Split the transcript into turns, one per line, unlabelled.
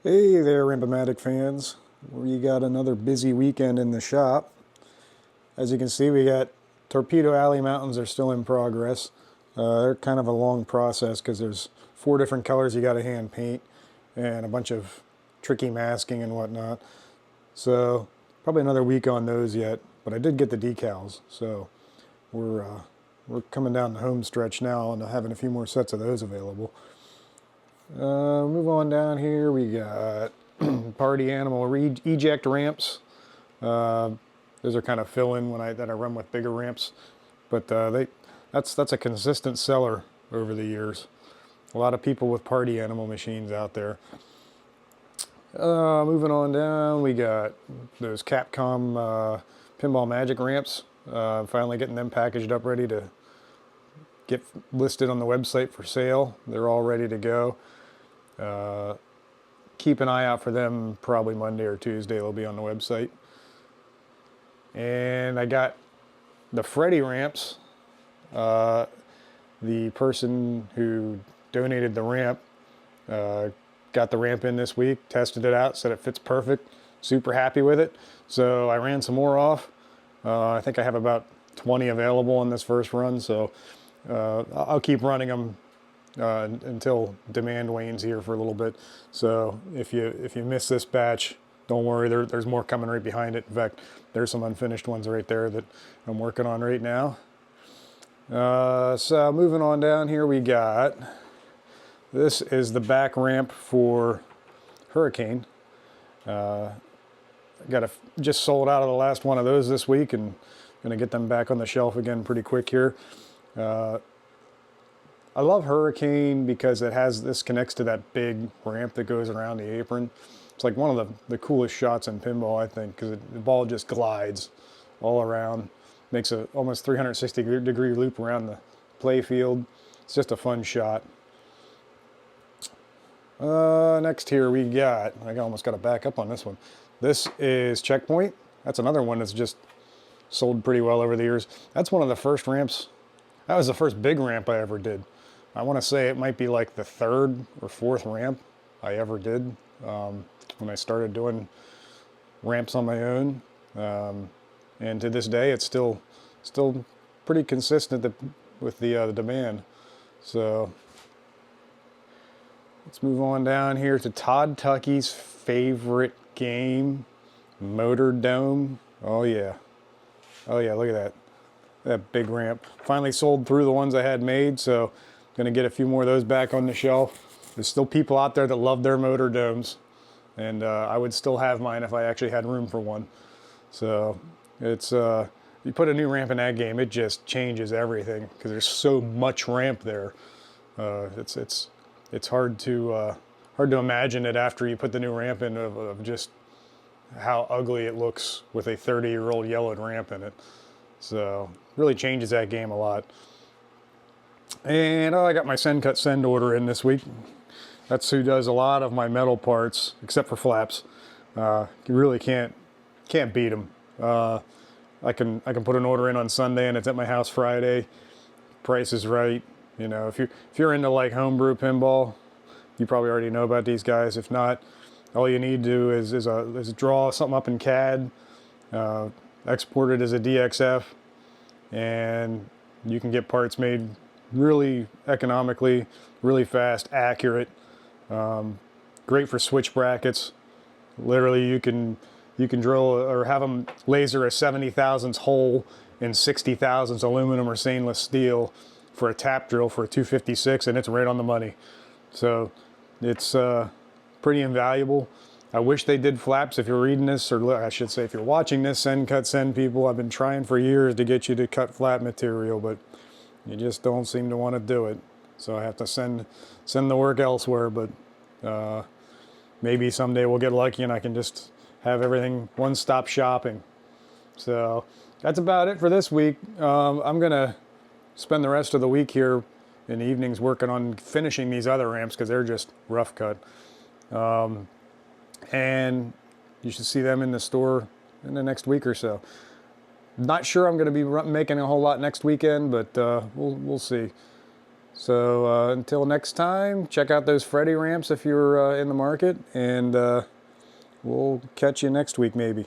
Hey there, Ramp-O-Matic fans. We got another busy weekend in the shop. As you can see, we got Torpedo Alley Mountains are still in progress. They're kind of a long process because there's 4 different colors you got to hand paint and a bunch of tricky masking and whatnot. So probably another week on those yet, but I did get the decals. So we're coming down the home stretch now and having a few more sets of those available. Move on down here, we got party animal eject ramps. Those are kind of fill-in that I run with bigger ramps, but that's a consistent seller over the years. A lot of people with party animal machines out there. Moving on down, we got those Capcom pinball magic ramps. Finally getting them packaged up, ready to get listed on the website for sale. They're all ready to go. Keep an eye out for them. Probably Monday or Tuesday they'll be on the website. And I got the Freddy ramps. The person who donated the ramp got the ramp in this week, tested it out, said it fits perfect, super happy with it. So I ran some more off. I think I have about 20 available on this first run, so I'll keep running them until demand wanes here for a little bit. So if you miss this batch, don't worry, there's more coming right behind it. In fact, there's some unfinished ones right there that I'm working on right now. So moving on down here, we got, this is the back ramp for Hurricane. Just sold out of the last one of those this week, and gonna get them back on the shelf again pretty quick here. I love Hurricane because this connects to that big ramp that goes around the apron. It's like one of the coolest shots in pinball, I think, because the ball just glides all around, makes a almost 360-degree loop around the play field. It's just a fun shot. Next here we got, I almost got to back up on this one. This is Checkpoint. That's another one that's just sold pretty well over the years. That's one of the first ramps. That was the first big ramp I ever did. I want to say it might be like the 3rd or 4th ramp I ever did when I started doing ramps on my own. And to this day, it's still pretty consistent with the demand. So let's move on down here to Todd Tucky's favorite game, Motor Dome. Oh yeah, look at that big ramp. Finally sold through the ones I had made, so gonna get a few more of those back on the shelf. There's still people out there that love their Motor Domes, and I would still have mine if I actually had room for one. So it's you put a new ramp in that game, it just changes everything because there's so much ramp there. It's hard to imagine it after you put the new ramp in of just how ugly it looks with a 30-year-old yellowed ramp in it. So really changes that game a lot. And I got my send order in this week. That's who does a lot of my metal parts, except for flaps. You really can't beat them. I can put an order in on Sunday and it's at my house Friday. Price is right. You know, if you're into like homebrew pinball, you probably already know about these guys. If not, all you need to do is draw something up in CAD, export it as a DXF, and you can get parts made really economically, really fast, accurate. Great for switch brackets. Literally, you can drill or have them laser a 70 thousandths hole in 60 thousandths aluminum or stainless steel for a tap drill for a 256, and it's right on the money. So it's pretty invaluable. I wish they did flaps. If you're reading this, or I should say if you're watching this, send people. I've been trying for years to get you to cut flap material, but you just don't seem to want to do it. So I have to send the work elsewhere, but maybe someday we'll get lucky and I can just have everything one-stop shopping. So that's about it for this week. I'm gonna spend the rest of the week here in the evenings working on finishing these other ramps because they're just rough cut. And you should see them in the store in the next week or so. Not sure I'm going to be making a whole lot next weekend, but we'll see. So until next time, check out those Freddy ramps if you're in the market, and we'll catch you next week maybe.